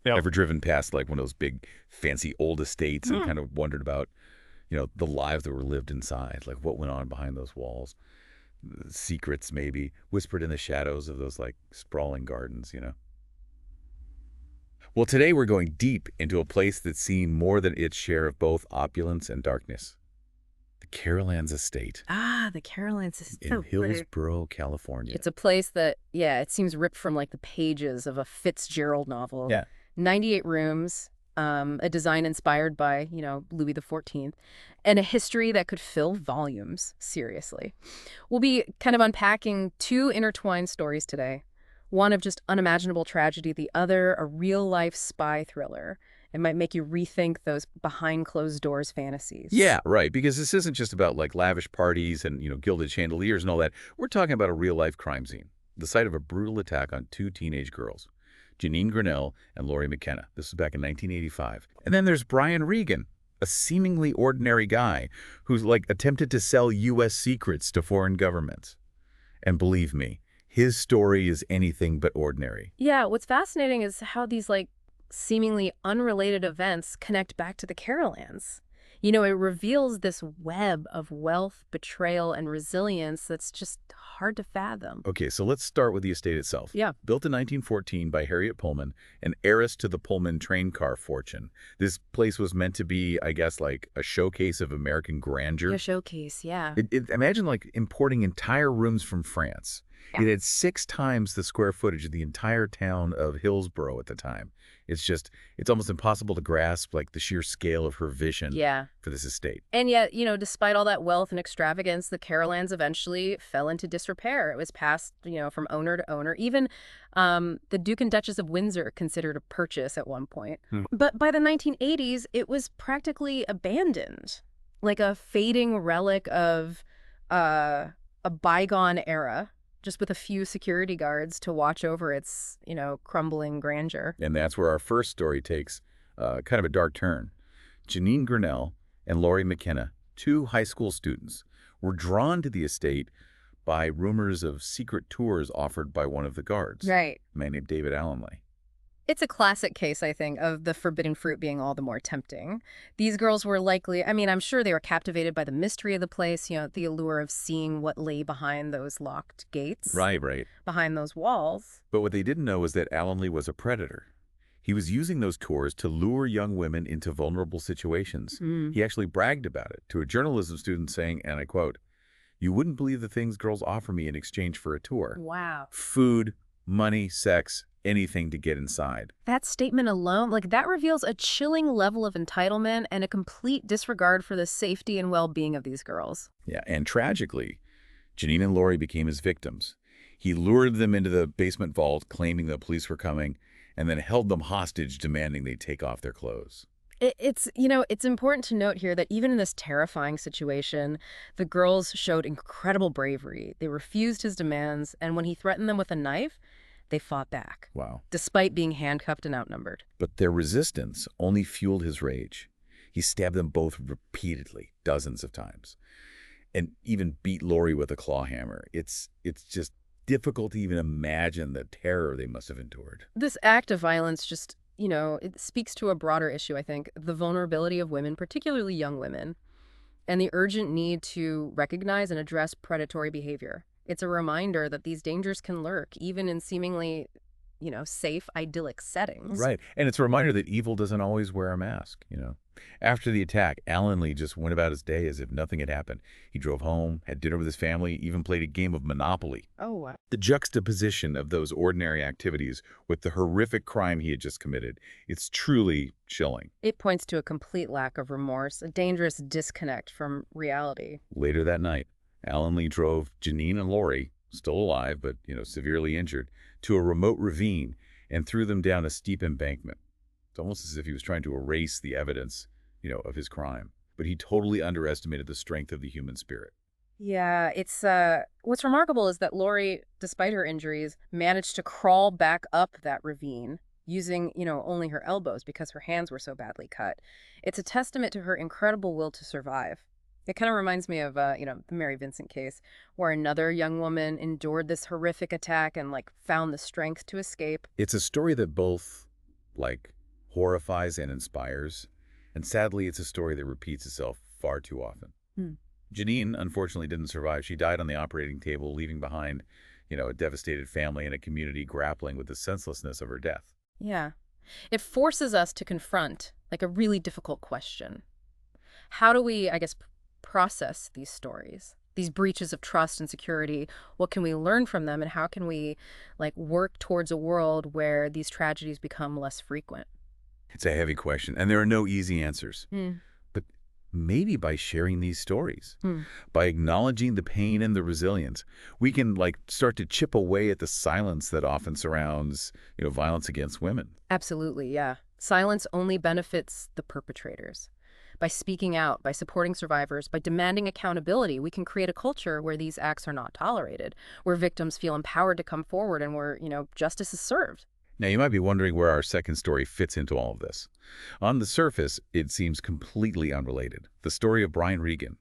Yep. Ever driven past like one of those big fancy old estates and kind of wondered about, the lives that were lived inside, like what went on behind those walls, secrets maybe whispered in the shadows of those like sprawling gardens. Well, today we're going deep into a place that's seen more than its share of both opulence and darkness. The Carolands Estate Ah, the Carolands is in so pretty. Hillsborough, California. It's a place that, yeah, it seems ripped from like the pages of a Fitzgerald novel. Yeah. 98 rooms, a design inspired by, Louis XIV, and a history that could fill volumes, seriously. We'll be kind of unpacking two intertwined stories today. One of just unimaginable tragedy, the other a real-life spy thriller. It might make you rethink those behind closed doors fantasies. Yeah, right. Because this isn't just about like lavish parties and, gilded chandeliers and all that. We're talking about a real life crime scene, the site of a brutal attack on two teenage girls, Janine Grinnell and Lori McKenna. This was back in 1985. And then there's Brian Regan, a seemingly ordinary guy who's like attempted to sell U.S. secrets to foreign governments. And believe me, his story is anything but ordinary. Yeah, what's fascinating is how these like seemingly unrelated events connect back to the Carolands. It reveals this web of wealth, betrayal, and resilience that's just hard to fathom. Okay, so let's start with the estate itself. Yeah. Built in 1914 by Harriet Pullman, an heiress to the Pullman train car fortune. This place was meant to be, I guess, like a showcase of American grandeur. A showcase, yeah. Imagine like importing entire rooms from France. Yeah. It had 6 times the square footage of the entire town of Hillsborough at the time. It's almost impossible to grasp like the sheer scale of her vision for this estate. And yet, despite all that wealth and extravagance, the Carolands eventually fell into disrepair. It was passed, from owner to owner. Even the Duke and Duchess of Windsor considered a purchase at one point. But by the 1980s, it was practically abandoned, like a fading relic of a bygone era, just with a few security guards to watch over its, crumbling grandeur. And that's where our first story takes kind of a dark turn. Janine Grinnell and Lori McKenna, 2 high school students, were drawn to the estate by rumors of secret tours offered by one of the guards, Right. a man named David Allenley. It's a classic case, I think, of the forbidden fruit being all the more tempting. These girls were likely, I'm sure they were captivated by the mystery of the place, the allure of seeing what lay behind those locked gates. Right. Behind those walls. But what they didn't know was that Allenley was a predator. He was using those tours to lure young women into vulnerable situations. He actually bragged about it to a journalism student saying, and I quote, "You wouldn't believe the things girls offer me in exchange for a tour. Wow. Food, money, sex, anything to get inside." That statement alone, that reveals a chilling level of entitlement and a complete disregard for the safety and well-being of these girls. Yeah, and tragically, Janine and Lori became his victims. He lured them into the basement vault, claiming the police were coming, and then held them hostage, demanding they take off their clothes. It's important to note here that even in this terrifying situation, the girls showed incredible bravery. They refused his demands, and when he threatened them with a knife, they fought back. Wow. Despite being handcuffed and outnumbered. But their resistance only fueled his rage. He stabbed them both repeatedly, dozens of times, and even beat Lori with a claw hammer. It's just difficult to even imagine the terror they must have endured. This act of violence just, it speaks to a broader issue, I think, the vulnerability of women, particularly young women, and the urgent need to recognize and address predatory behavior. It's a reminder that these dangers can lurk, even in seemingly, safe, idyllic settings. Right. And it's a reminder that evil doesn't always wear a mask. After the attack, Allenley just went about his day as if nothing had happened. He drove home, had dinner with his family, even played a game of Monopoly. Oh, wow. The juxtaposition of those ordinary activities with the horrific crime he had just committed, it's truly chilling. It points to a complete lack of remorse, a dangerous disconnect from reality. Later that night, Allenley drove Janine and Lori, still alive but, severely injured, to a remote ravine and threw them down a steep embankment. It's almost as if he was trying to erase the evidence, of his crime. But he totally underestimated the strength of the human spirit. Yeah, it's what's remarkable is that Lori, despite her injuries, managed to crawl back up that ravine using, only her elbows because her hands were so badly cut. It's a testament to her incredible will to survive. It kind of reminds me of, the Mary Vincent case, where another young woman endured this horrific attack and, found the strength to escape. It's a story that both like horrifies and inspires. And sadly, it's a story that repeats itself far too often. Hmm. Janine, unfortunately, didn't survive. She died on the operating table, leaving behind, a devastated family and a community grappling with the senselessness of her death. Yeah. It forces us to confront, like, a really difficult question. How do we, I guess, process these stories, these breaches of trust and security? What can we learn from them, and how can we, like, work towards a world where these tragedies become less frequent? It's a heavy question, and there are no easy answers. Hmm. But maybe by sharing these stories, Hmm. by acknowledging the pain and the resilience, we can start to chip away at the silence that often surrounds, violence against women. Absolutely, yeah. Silence only benefits the perpetrators. By speaking out, by supporting survivors, by demanding accountability, we can create a culture where these acts are not tolerated, where victims feel empowered to come forward, and where, justice is served. Now, you might be wondering where our second story fits into all of this. On the surface, it seems completely unrelated. The story of Brian Regan,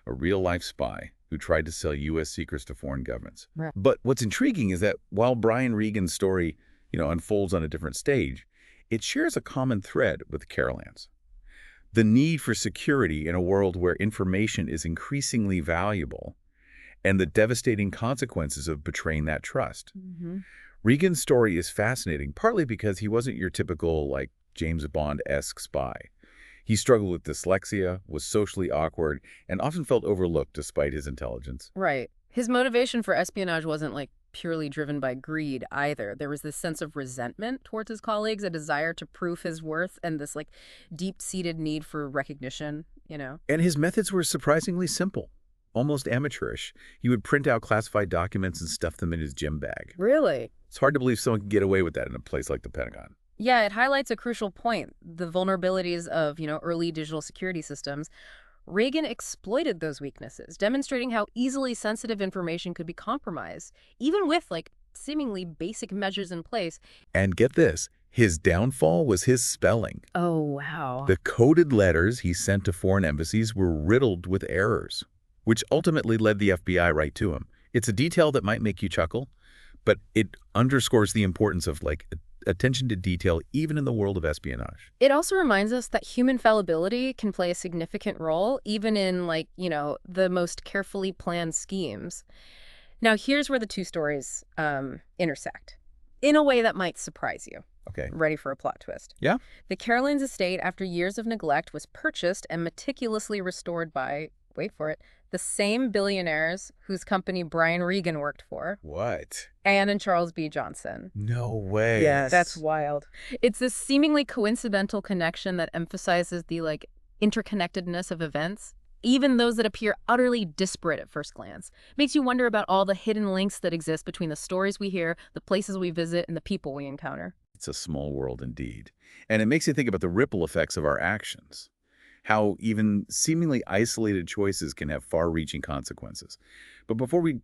a real-life spy who tried to sell U.S. secrets to foreign governments. Right. But what's intriguing is that while Brian Regan's story, unfolds on a different stage, it shares a common thread with the Carolands. The need for security in a world where information is increasingly valuable, and the devastating consequences of betraying that trust. Mm-hmm. Regan's story is fascinating, partly because he wasn't your typical, James Bond-esque spy. He struggled with dyslexia, was socially awkward, and often felt overlooked despite his intelligence. Right. His motivation for espionage wasn't, purely driven by greed either. There was this sense of resentment towards his colleagues, a desire to prove his worth, and this, deep-seated need for recognition. And his methods were surprisingly simple, almost amateurish. He would print out classified documents and stuff them in his gym bag. Really? It's hard to believe someone could get away with that in a place like the Pentagon. Yeah, it highlights a crucial point, the vulnerabilities of, early digital security systems. Reagan exploited those weaknesses, demonstrating how easily sensitive information could be compromised, even with, seemingly basic measures in place. And get this, his downfall was his spelling. Oh, wow. The coded letters he sent to foreign embassies were riddled with errors, which ultimately led the FBI right to him. It's a detail that might make you chuckle, but it underscores the importance of, attention to detail even in the world of espionage. It also reminds us that human fallibility can play a significant role, even in, the most carefully planned schemes. Now, here's where the two stories intersect, in a way that might surprise you. Okay. Ready for a plot twist? Yeah? The Carolands Estate, after years of neglect, was purchased and meticulously restored by, wait for it, the same billionaires whose company Brian Regan worked for. What? Anne and Charles B. Johnson. No way. Yes. That's wild. It's this seemingly coincidental connection that emphasizes the, interconnectedness of events, even those that appear utterly disparate at first glance. Makes you wonder about all the hidden links that exist between the stories we hear, the places we visit, and the people we encounter. It's a small world indeed. And it makes you think about the ripple effects of our actions. How even seemingly isolated choices can have far-reaching consequences. But before we,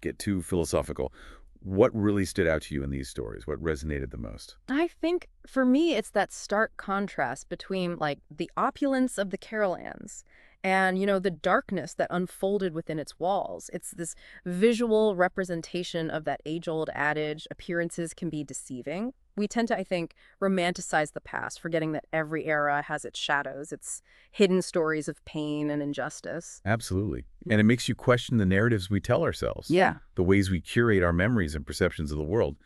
get too philosophical, what really stood out to you in these stories? What resonated the most? I think, for me, it's that stark contrast between, the opulence of the Carolands and, the darkness that unfolded within its walls. It's this visual representation of that age-old adage, appearances can be deceiving. We tend to, I think, romanticize the past, forgetting that every era has its shadows, its hidden stories of pain and injustice. Absolutely. And it makes you question the narratives we tell ourselves. Yeah. The ways we curate our memories and perceptions of the world.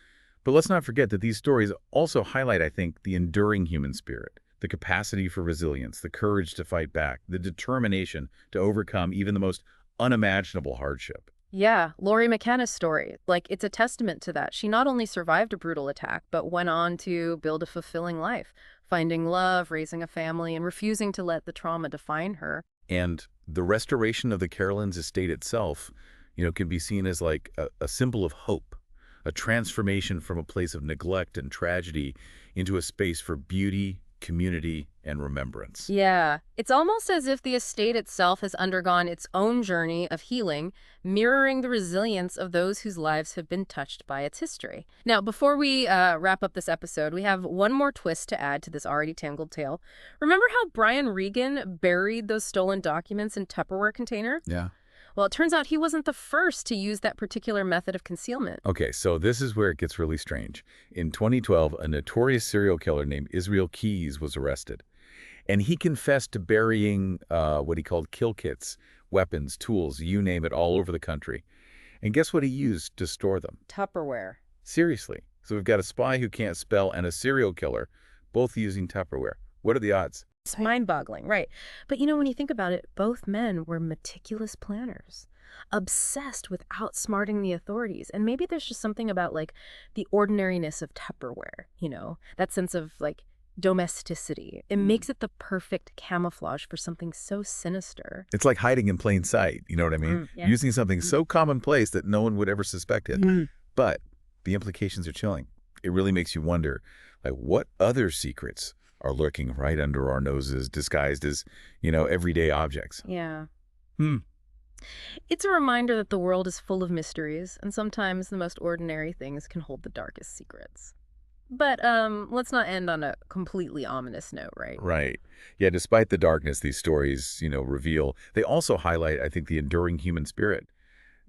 But let's not forget that these stories also highlight, I think, the enduring human spirit, the capacity for resilience, the courage to fight back, the determination to overcome even the most unimaginable hardship. Yeah, Lori McKenna's story, it's a testament to that. She not only survived a brutal attack, but went on to build a fulfilling life, finding love, raising a family, and refusing to let the trauma define her. And the restoration of the Carolands Estate itself, can be seen as a symbol of hope, a transformation from a place of neglect and tragedy into a space for beauty, community, and remembrance. Yeah, it's almost as if the estate itself has undergone its own journey of healing, mirroring the resilience of those whose lives have been touched by its history. Now, before we wrap up this episode, we have one more twist to add to this already tangled tale. Remember how Brian Regan buried those stolen documents in Tupperware container? Yeah. Well, it turns out he wasn't the first to use that particular method of concealment. Okay, so this is where it gets really strange. In 2012, a notorious serial killer named Israel Keys was arrested. And he confessed to burying what he called kill kits, weapons, tools, you name it, all over the country. And guess what he used to store them? Tupperware. Seriously. So we've got a spy who can't spell and a serial killer, both using Tupperware. What are the odds? It's mind-boggling, right? But when you think about it, both men were meticulous planners, obsessed with outsmarting the authorities. And maybe there's just something about, like, the ordinariness of Tupperware, that sense of, like, domesticity. It makes it the perfect camouflage for something so sinister. It's like hiding in plain sight, you know what I mean? Yeah. Using something so commonplace that no one would ever suspect it. But the implications are chilling. It really makes you wonder, like, what other secrets are lurking right under our noses, disguised as, everyday objects? Yeah. Hmm. It's a reminder that the world is full of mysteries, and sometimes the most ordinary things can hold the darkest secrets. But let's not end on a completely ominous note, right? Right. Yeah, despite the darkness these stories, reveal, they also highlight, I think, the enduring human spirit,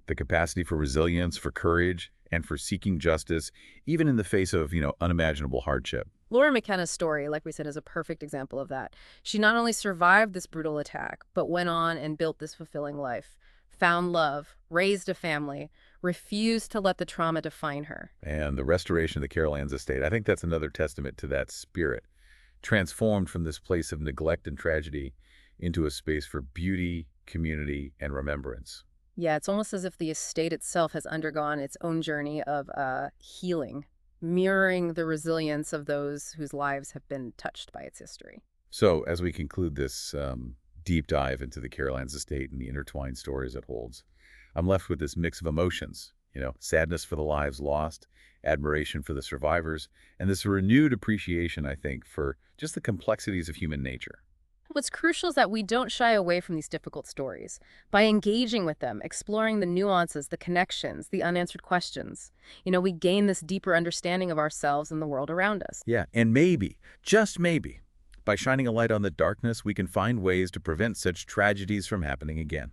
the capacity for resilience, for courage, and for seeking justice, even in the face of, unimaginable hardship. Laura McKenna's story, like we said, is a perfect example of that. She not only survived this brutal attack, but went on and built this fulfilling life, found love, raised a family, refused to let the trauma define her. And the restoration of the Carolands Estate, I think that's another testament to that spirit, transformed from this place of neglect and tragedy into a space for beauty, community, and remembrance. Yeah, it's almost as if the estate itself has undergone its own journey of healing, mirroring the resilience of those whose lives have been touched by its history. So as we conclude this deep dive into the Carolands Estate and the intertwined stories it holds, I'm left with this mix of emotions, sadness for the lives lost, admiration for the survivors, and this renewed appreciation, I think, for just the complexities of human nature. What's crucial is that we don't shy away from these difficult stories. By engaging with them, exploring the nuances, the connections, the unanswered questions, we gain this deeper understanding of ourselves and the world around us. Yeah, and maybe, just maybe, by shining a light on the darkness, we can find ways to prevent such tragedies from happening again.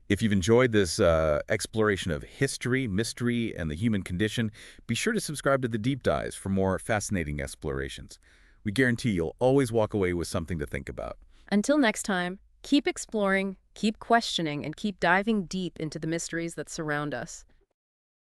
If you've enjoyed this exploration of history, mystery, and the human condition, be sure to subscribe to the Deep Dives for more fascinating explorations. We guarantee you'll always walk away with something to think about. Until next time, keep exploring, keep questioning, and keep diving deep into the mysteries that surround us.